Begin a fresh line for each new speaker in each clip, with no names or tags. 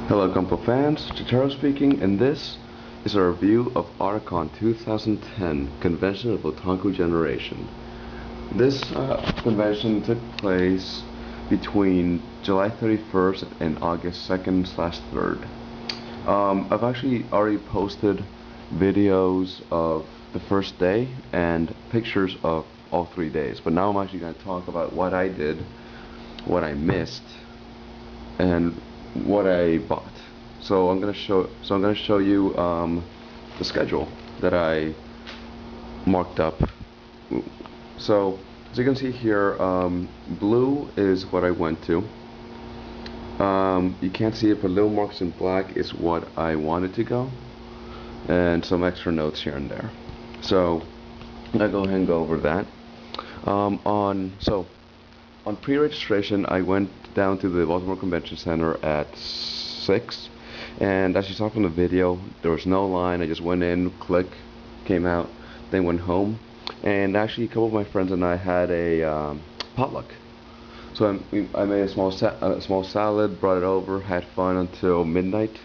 Hello Gumpo fans, Chitaro speaking, and this is a review of Otakon 2010 Convention of Otaku Generation. This convention took place between July 31st and August 2nd/3rd. I've actually already posted videos of the first day and pictures of all 3 days, but now I'm actually going to talk about what I did, what I missed, and what I bought. So I'm gonna show you the schedule that I marked up. So as you can see here, blue is what I went to. You can't see it, but little marks in black is what I wanted to go, and some extra notes here and there. So I'll go ahead and go over that. On pre-registration, I went down to the Baltimore Convention Center at 6, and as you saw from the video, there was no line. I just went in, click, came out, then went home. And actually, a couple of my friends and I had a potluck. So I made a small salad, brought it over, had fun until midnight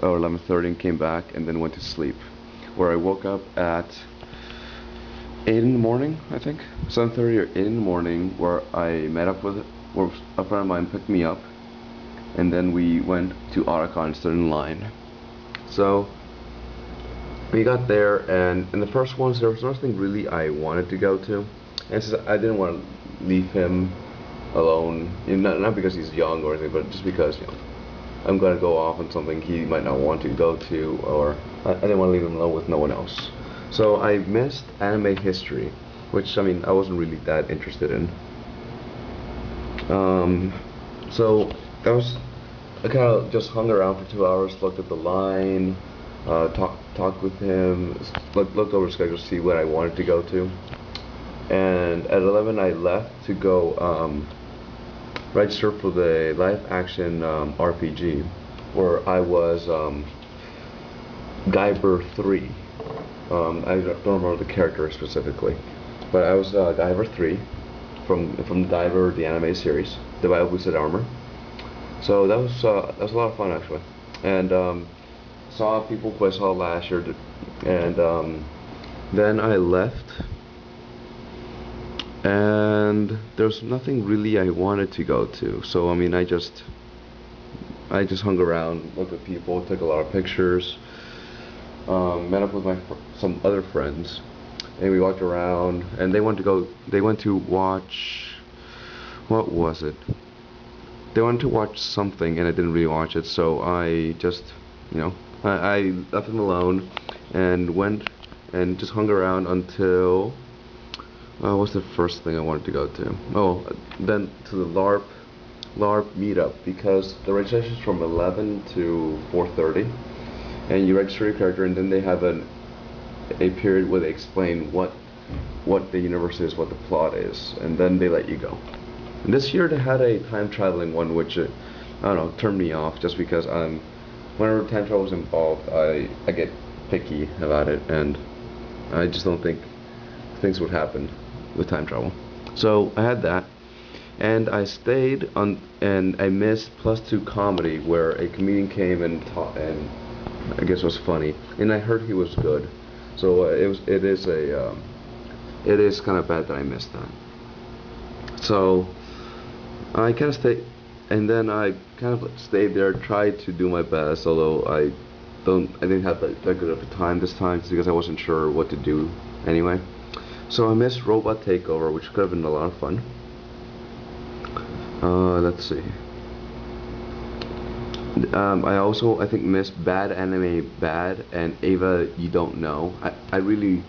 or 11:30, and came back, and then went to sleep, where I woke up at 8 in the morning, I think, 7:30 or 8 in the morning, where I met up with where a friend of mine picked me up, and then we went to Otakon and stood in line. So we got there, and in the first ones there was nothing really I wanted to go to, and since I didn't want to leave him alone, not because he's young or anything, but just because I'm gonna go off on something he might not want to go to, or I didn't want to leave him alone with no one else. So I missed anime history, which I wasn't really that interested in. So I kind of just hung around for 2 hours, looked at the line, talked with him, looked over the schedule to see what I wanted to go to, and at 11 I left to go register for the live action RPG, where I was Guyver 3. I don't remember the character specifically, but I was Guyver 3 from Guyver, the anime series, the bio-boosted armor. So that was a lot of fun actually, and saw people who I saw last year, and then I left, and there's nothing really I wanted to go to. So I just hung around, looked at people, took a lot of pictures. Met up with some other friends, and we walked around, and they went to watch, what was it? They wanted to watch something, and I didn't really watch it, so I just, I left them alone, and went and just hung around until, what's the first thing I wanted to go to? Oh, then to the LARP meetup, because the registration is from 11 to 4:30. And you register your character, and then they have a period where they explain what the universe is, what the plot is, and then they let you go. And this year they had a time traveling one, which I don't know, turned me off, just because whenever time travel is involved, I get picky about it, and I just don't think things would happen with time travel. So I had that, and I stayed on, and I missed +2 comedy, where a comedian came and taught, and I guess it was funny, and I heard he was good. So it is kind of bad that I missed that. So I kind of stayed, and then I kind of stayed there, tried to do my best, although I didn't have that good of a time this time, because I wasn't sure what to do anyway. So I missed Robot Takeover, which could have been a lot of fun. Let's see. I also, I think, missed Bad Anime Bad and Ava You Don't Know. I really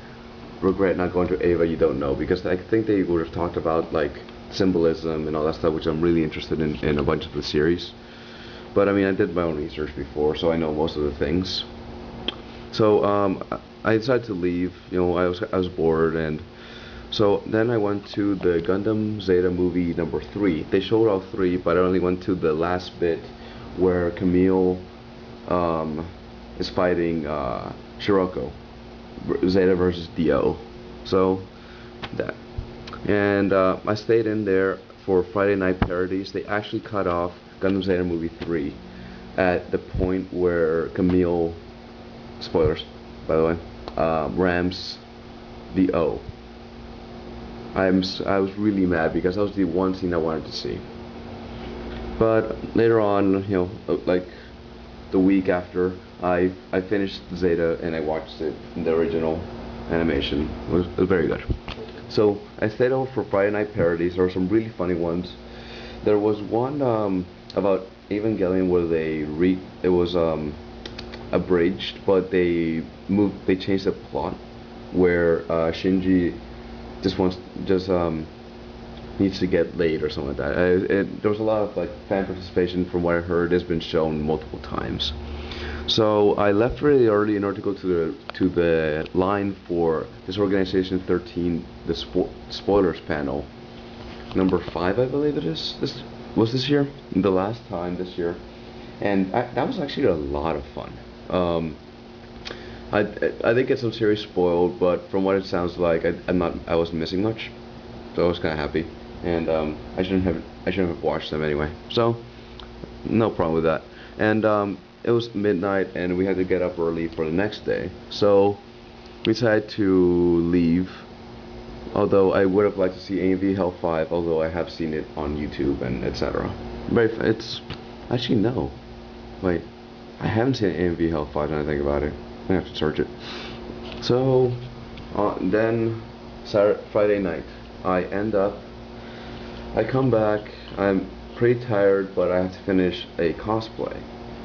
regret not going to Ava You Don't Know, because I think they would have talked about like symbolism and all that stuff, which I'm really interested in a bunch of the series. But I did my own research before, so I know most of the things. So I decided to leave. I was bored, and so then I went to the Gundam Zeta movie number 3. They showed all 3, but I only went to the last bit, where Camille is fighting Shiroko, Zeta versus Dio. So that, and I stayed in there for Friday Night Parodies. They actually cut off Gundam Zeta movie 3 at the point where Camille, spoilers, by the way, rams the O. I was really mad because that was the one scene I wanted to see. But later on, like the week after, I finished Zeta and I watched it in the original animation. It was very good. So I stayed over for Friday Night Parodies. There were some really funny ones. There was one about Evangelion where it was abridged, but they changed the plot where Shinji just needs to get laid or something like that. There was a lot of like fan participation from what I heard. It's been shown multiple times. So I left really early in order to go to the line for this organization 13, the spoilers panel, number 5, I believe it is. This year, the last time this year, and that was actually a lot of fun. I did get some series spoiled, but from what it sounds like, I wasn't missing much, so I was kind of happy, and I shouldn't have watched them anyway, so no problem with that. And it was midnight, and we had to get up early for the next day, so we decided to leave. Although I would have liked to see AMV Hell 5, although I have seen it on YouTube and etc. But it's actually no. Wait, I haven't seen AMV Hell 5 now I think about it. I have to search it. So then Friday night, I come back, I'm pretty tired, but I have to finish a cosplay.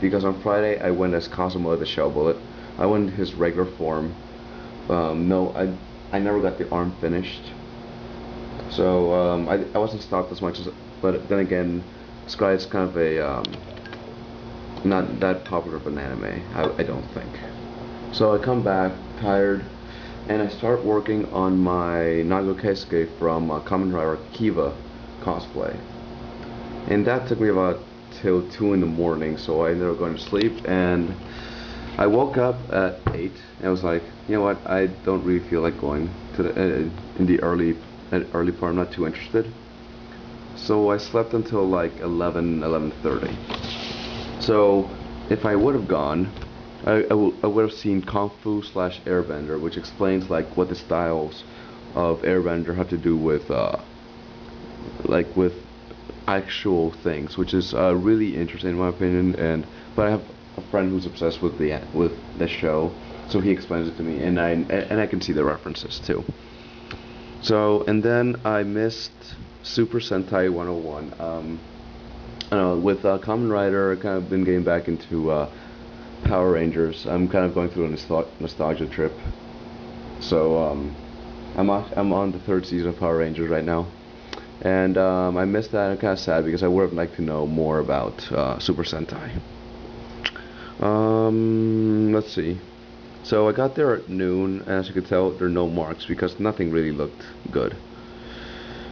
Because on Friday I went as Cosmo the Shell Bullet. I went in his regular form. No, I never got the arm finished. So I wasn't stopped as much as, but then again, Sky is kind of a not that popular of an anime, I don't think. So I come back tired, and I start working on my Nago Keisuke from Kamen Rider Kiva cosplay. And that took me about till 2 in the morning, so I ended up going to sleep, and I woke up at 8, and I was like, you know what, I don't really feel like going to in the early part, I'm not too interested. So I slept until like 11:30. So if I would have gone, I would have seen Kung Fu / Airbender, which explains like what the styles of Airbender have to do with with actual things, which is really interesting in my opinion. But I have a friend who's obsessed with the show, so he explains it to me, and I can see the references too. So, and then I missed Super Sentai 101. I don't know, with Kamen Rider, I kind of been getting back into Power Rangers. I'm kind of going through a nostalgia trip. So I'm on the 3rd season of Power Rangers right now, and I missed that. I'm kind of sad because I would have liked to know more about Super Sentai. Let's see. So I got there at noon, and as you could tell, there are no marks because nothing really looked good.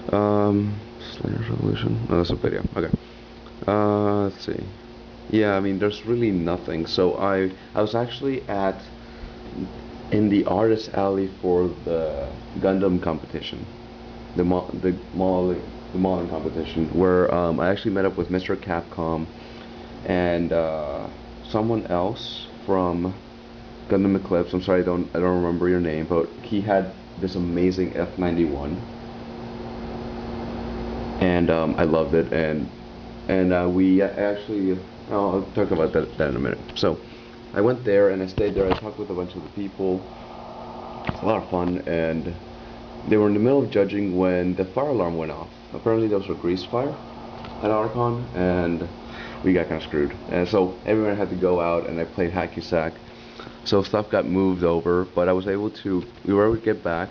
Slayer's Revolution. Oh, that's a video. Okay. Let's see. Yeah, I mean, there's really nothing. So I was actually in the artist alley for the Gundam competition, the mauling competition, where I actually met up with Mr. Capcom and someone else from Gundam Eclipse. I'm sorry, I don't remember your name, but he had this amazing F91, and I loved it, and we actually, I'll talk about that in a minute. So I went there and I stayed there. I talked with a bunch of the people. It's a lot of fun, and they were in the middle of judging when the fire alarm went off. Apparently there was a grease fire at Otakon, and we got kind of screwed. And so everyone had to go out, and I played hacky sack. So stuff got moved over, but we were able to get back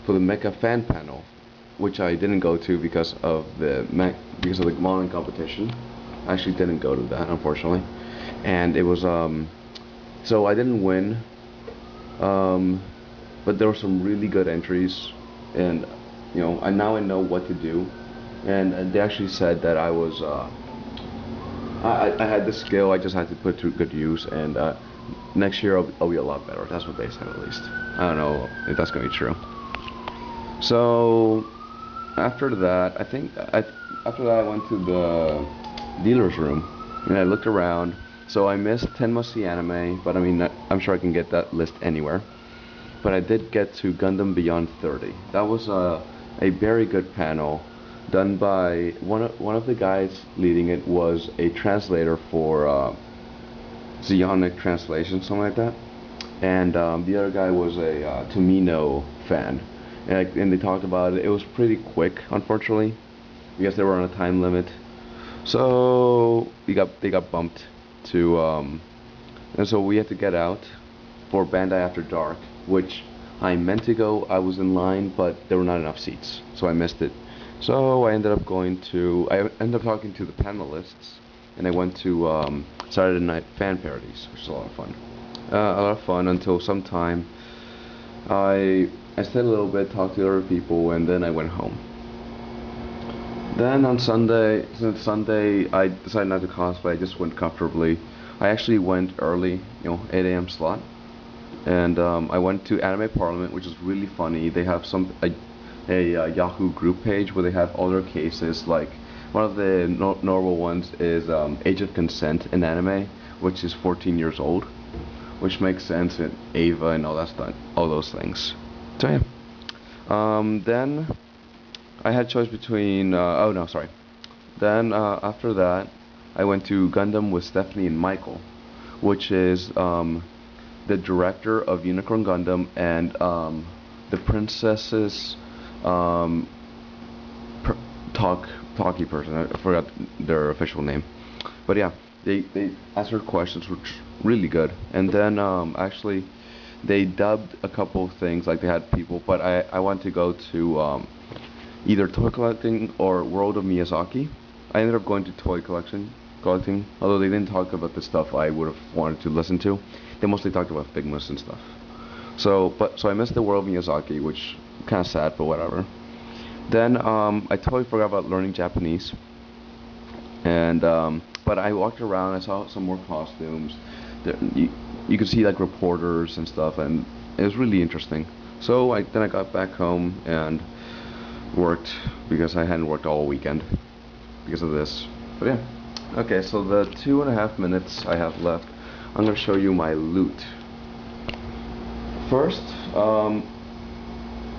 for the Mecha fan panel, which I didn't go to because of the modeling competition. I actually didn't go to that, unfortunately, and it was so I didn't win, but there were some really good entries, and now I know what to do, and they actually said that I was I had the skill, I just had to put to good use, and next year I'll be a lot better. That's what they said, at least. I don't know if that's gonna be true. So after that, I went to the dealer's room, and I looked around. So I missed 10 must-see anime, but I mean, I'm sure I can get that list anywhere. But I did get to Gundam Beyond 30. That was a very good panel done by one of the guys leading it was a translator for Zionic translation, something like that. And the other guy was a Tomino fan, and they talked about it. It was pretty quick, unfortunately, because they were on a time limit. So they got bumped to, and so we had to get out for Bandai After Dark, which I meant to go. I was in line, but there were not enough seats, so I missed it. So I ended up talking to the panelists, and I went to Saturday Night Fan Parodies, which is a lot of fun. A lot of fun until sometime I stayed a little bit, talked to other people, and then I went home. Then on Sunday, since Sunday I decided not to cosplay, I just went comfortably. I actually went early, 8 a.m. slot, and I went to Anime Parliament, which is really funny. They have a Yahoo group page where they have all their cases. Like one of the normal ones is age of consent in anime, which is 14 years old, which makes sense in Ava and all that stuff, all those things. So yeah. Then I had choice between. Oh no, sorry. Then after that, I went to Gundam with Stephanie and Michael, which is the director of Unicorn Gundam and the princesses talkie person. I forgot their official name, but yeah, they answered questions which really good. And then actually they dubbed a couple of things, like they had people, but I want to go to either toy collecting or World of Miyazaki. I ended up going to toy collecting, although they didn't talk about the stuff I would have wanted to listen to. They mostly talked about Figmas and stuff. So I missed the World of Miyazaki, which kind of sad, but whatever. Then I totally forgot about learning Japanese, and but I walked around. I saw some more costumes. You could see like reporters and stuff, and it was really interesting. So then I got back home and worked because I hadn't worked all weekend because of this. But yeah. Okay, so the 2.5 minutes I have left, I'm gonna show you my loot. First,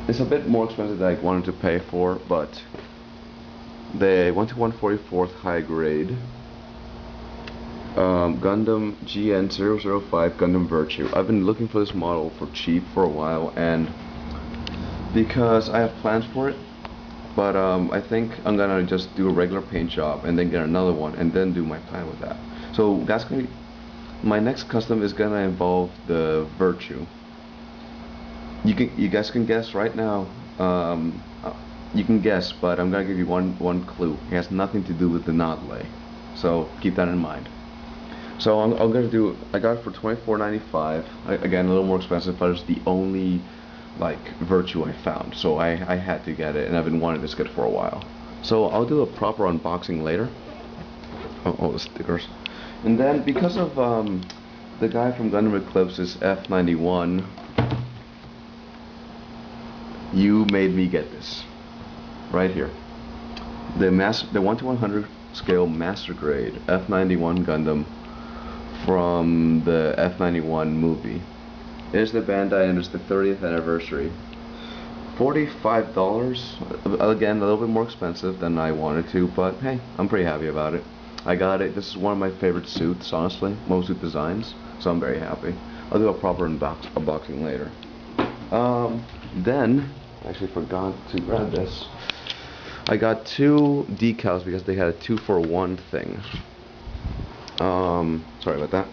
it's a bit more expensive than I wanted to pay for, but they went to 144th high grade. Gundam GN005 Gundam Virtue. I've been looking for this model for cheap for a while, and because I have plans for it, but I think I'm gonna just do a regular paint job and then get another one and then do my plan with that. So that's gonna be my next custom is gonna involve the Virtue. You guys can guess right now. You can guess, but I'm gonna give you one clue. It has nothing to do with the knot lay, so keep that in mind. So I'm gonna do. I got it for $24.95. Again, a little more expensive, but it's the only like Virtue I found, so I had to get it, and I've been wanting this kit for a while. So I'll do a proper unboxing later. Oh, the stickers. And then because of the guy from Gundam Eclipse's F91, you made me get this right here. The 1/100 scale master grade F91 Gundam from the F91 movie. It is the Bandai and it's the 30th anniversary. $45. Again, a little bit more expensive than I wanted to, but hey, I'm pretty happy about it. I got it. This is one of my favorite suits, honestly, most suit designs, so I'm very happy. I'll do a proper unboxing later. Then, I actually forgot to grab this. I got 2 decals because they had a 2-for-1 thing. Sorry about that.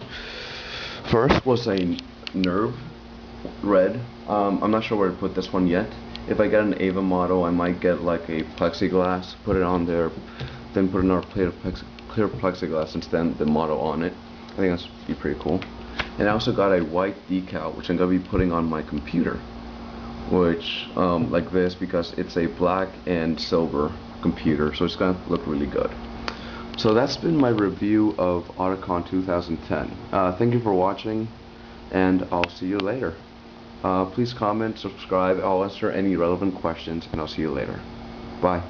First was a Nerve red. I'm not sure where to put this one yet. If I get an Ava model, I might get like a plexiglass, put it on there, then put another plate of clear plexiglass and stand the model on it. I think that's be pretty cool. And I also got a white decal, which I'm gonna be putting on my computer, which like this, because it's a black and silver computer, so it's gonna look really good. So that's been my review of Otakon 2010. Thank you for watching, and I'll see you later. Please comment, subscribe, I'll answer any relevant questions, and I'll see you later. Bye.